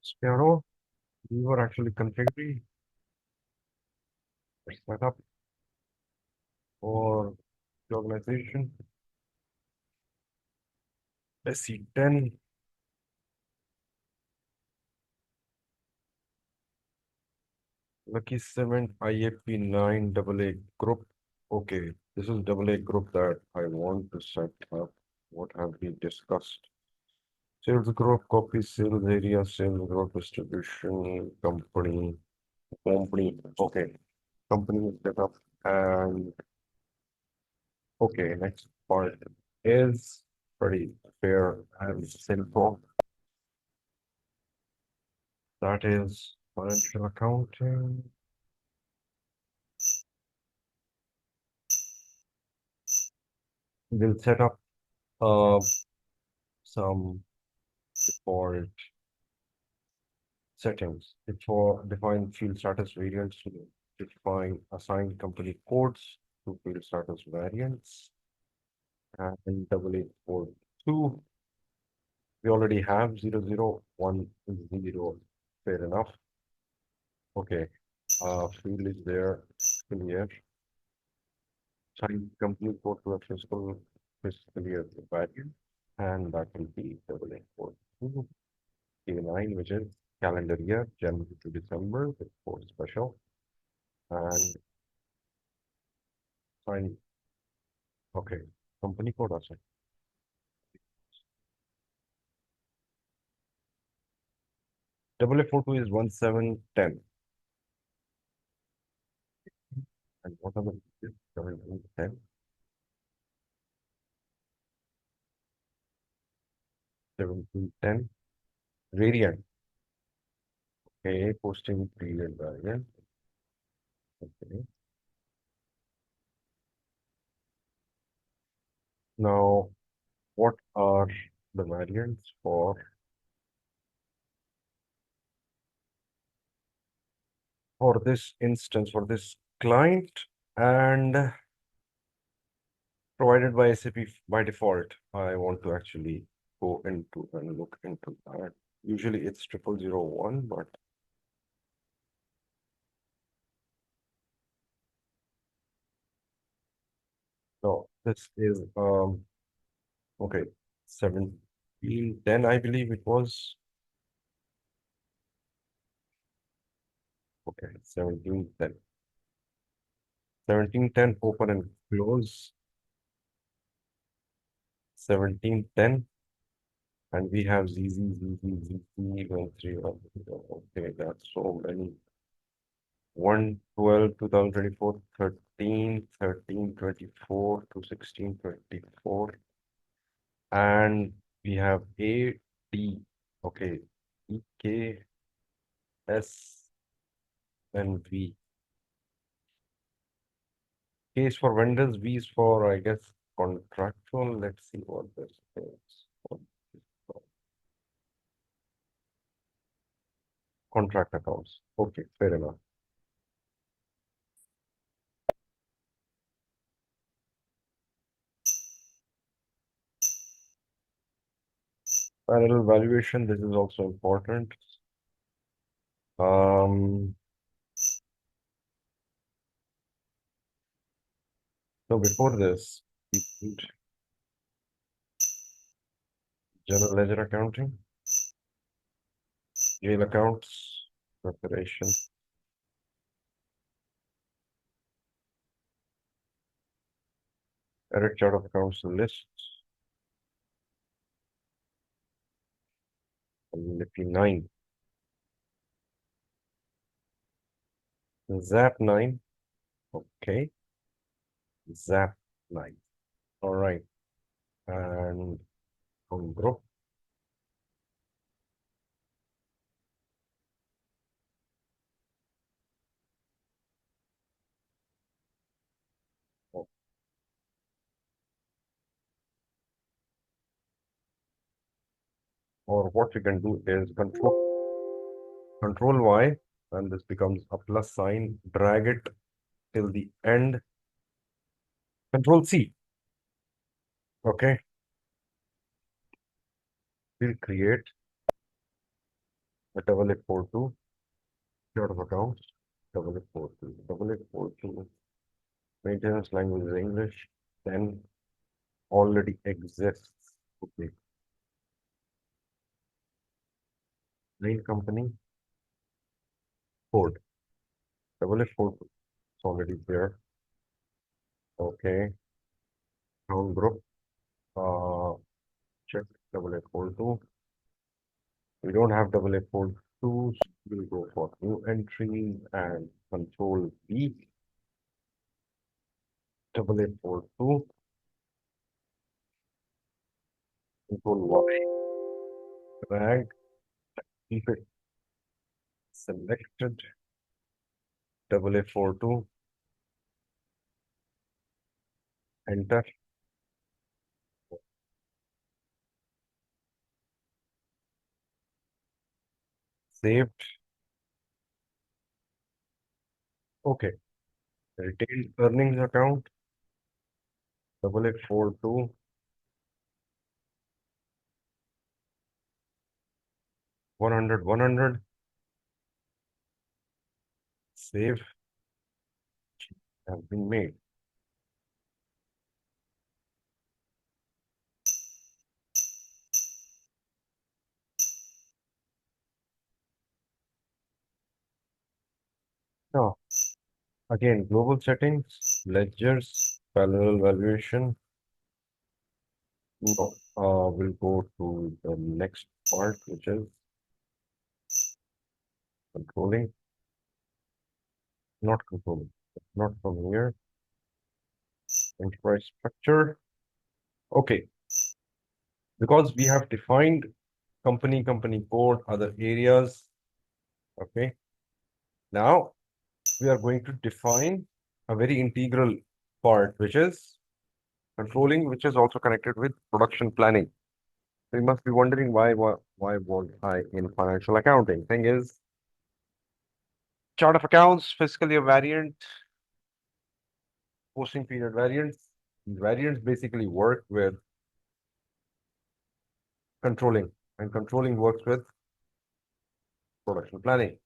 Sparrow, we were actually configuring setup for the organization. SC10, Lucky Cement, IAP 9 AA group. Okay, this is AA group that I want to set up. What have we discussed? Sales group, copy, sales area, sales group distribution, company. Okay, company setup. And okay, next part is pretty fair and simple. That is financial accounting. We'll set up some default settings before define field status variants to define assigned company codes to field status variants and double eight four two. We already have 0010. Fair enough. Okay. Field is there. Clear. Assign company code to a fiscal year variant, and that will be double eight four two. K9, which is calendar year, January to December, with four special. And sign, okay, company code also. Double A42 is 1710. And what are the 1710? 1710 variant. Okay, posting period variant. Okay. Now, what are the variants for this instance, for this client, and provided by SAP by default? I want to actually go into and look into that. Usually it's 0001, but no, this is okay, 1710, I believe it was. Okay, 1710. 1710 open and close. 1710, and we have ZZ131. Okay, that's so many. 1/12/2024, 13/13/24 to 16/24, and we have AD. Okay, EK, S, and V. K is for vendors, V is for, I guess, contractual. Let's see what this is. Contract accounts. Okay, fair enough. Parallel valuation, this is also important. So before this, we need general ledger accounting, GL accounts, preparation, edit chart of accounts lists, and Lippy 9. ZAP 9. Okay. ZAP 9. All right. And on group. Or what we can do is control Y, and this becomes a plus sign, drag it till the end, control C. Okay. We'll create a 8842, chart of accounts, 8842, 8842, maintenance language is English, then already exists. Okay. Main company code, 8842, it's already there. Okay. Town group, uh, check 8842. We don't have 8842, so we'll go for new entry and control B, 8842, control Y, drag, keep it selected, 8842, enter, saved. Okay, retained earnings account, 8842, 100, 100, save, has been made. Now, again, global settings, ledgers, parallel valuation. No, we'll go to the next part, which is controlling, not controlling, not from here. Enterprise structure. Okay, because we have defined company code, other areas. Okay, now we are going to define a very integral part, which is controlling, which is also connected with production planning. So you must be wondering why was I in financial accounting? Thing is, chart of accounts, fiscal year variant, posting period variants. Variants basically work with controlling, and controlling works with production planning.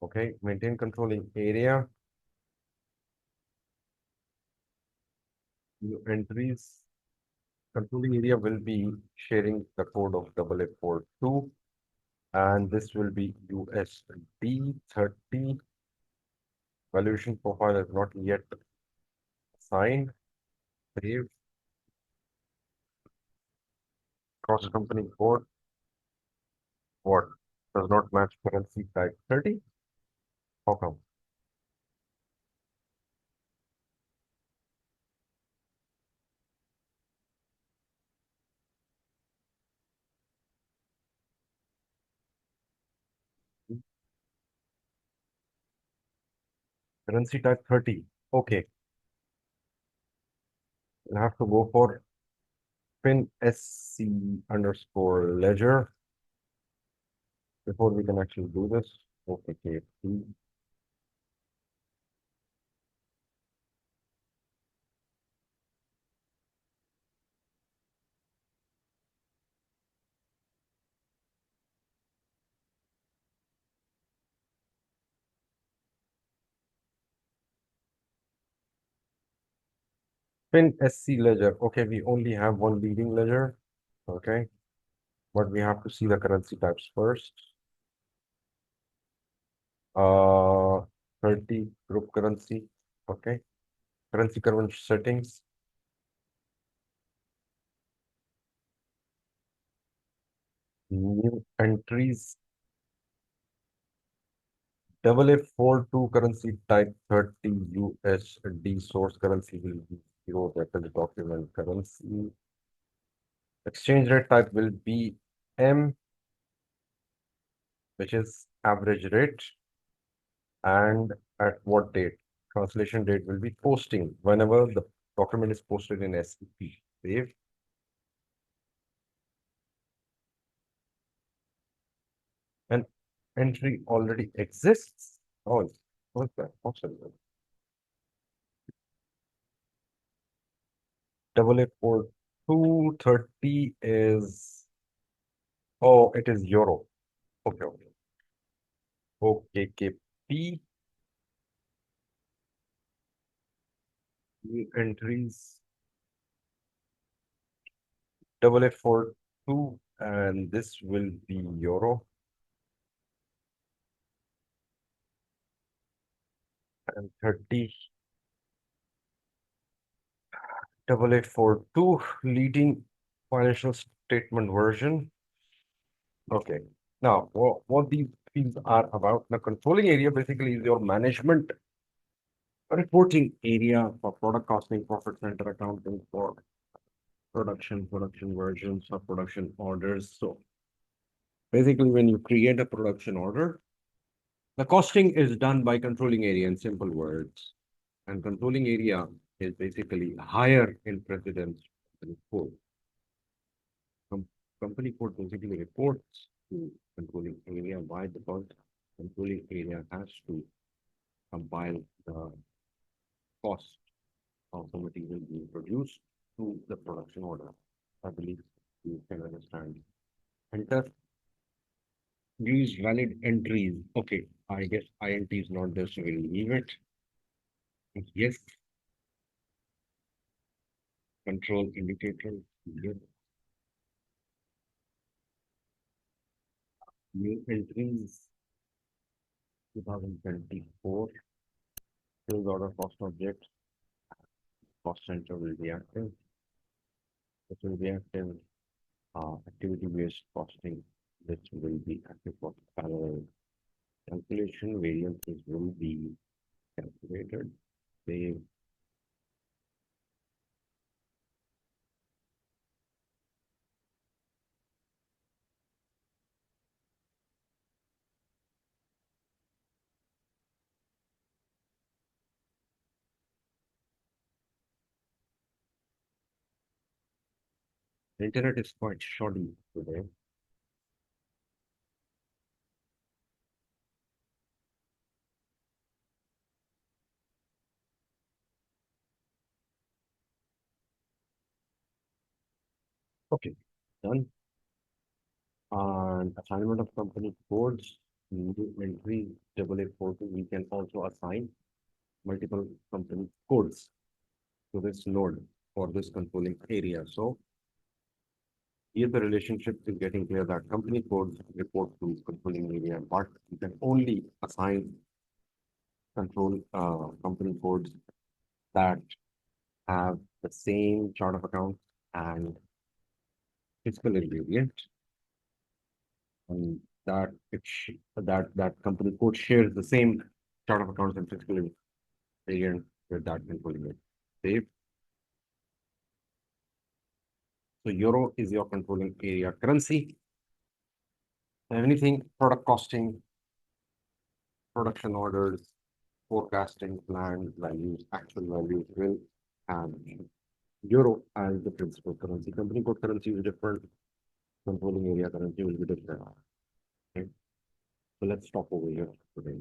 Okay, maintain controlling area, new entries. Controlling area will be sharing the code of 8842, and this will be USD 30. Valuation profile is not yet assigned. Save. Cross company code. What? Does not match currency type 30? How come? Currency type 30. Okay. We'll have to go for pin SC underscore ledger before we can actually do this. Okay, KFC. Pin SC ledger. Okay, we only have one leading ledger. Okay, but we have to see the currency types first. 30 group currency. Okay, currency current settings. New entries. 8842 currency type 30 USD source currency will be zero. That is document currency. Exchange rate type will be M, which is average rate. And at what date? Translation date will be posting whenever the document is posted in SAP. Save. An entry already exists. Oh, what's that? Possible. 884230 is Oh, it is euro. Okay, okay. Okay, KP. New entries 8842, and this will be euro, and 8842 leading financial statement version. Okay. Now, what these fields are about, the controlling area basically is your management reporting area for product costing, profit center accounting, for production versions of production orders. So basically, when you create a production order, the costing is done by controlling area in simple words. And controlling area is basically higher in precedence than code. Com Company code basically reports to controlling area. Why? Because controlling area has to compile the cost of the material being produced to the production order. I believe you can understand. Enter use valid entries. Okay, I guess INT is not there, so we'll leave it. Yes, control indicator. Yes. New entries 2024. Sales order cost object. Cost center will be active. It will be active. Activity-based costing. This will be active for parallel calculation. Variances will be calculated. Save. The internet is quite shoddy today. Okay, done. And assignment of company codes, new entry 8842, we can also assign multiple company codes to this node for this controlling area. So here the relationship is getting clear that company codes report to controlling area, but you can only assign control company codes that have the same chart of accounts and fiscal variant, and that company code shares the same chart of accounts and fiscal variant with that controlling area. Save. So euro is your controlling area currency. Anything product costing, production orders, forecasting, planned values, actual values will have euro as the principal currency. Company code currency is different. Controlling area currency will be different. Okay. So let's stop over here today.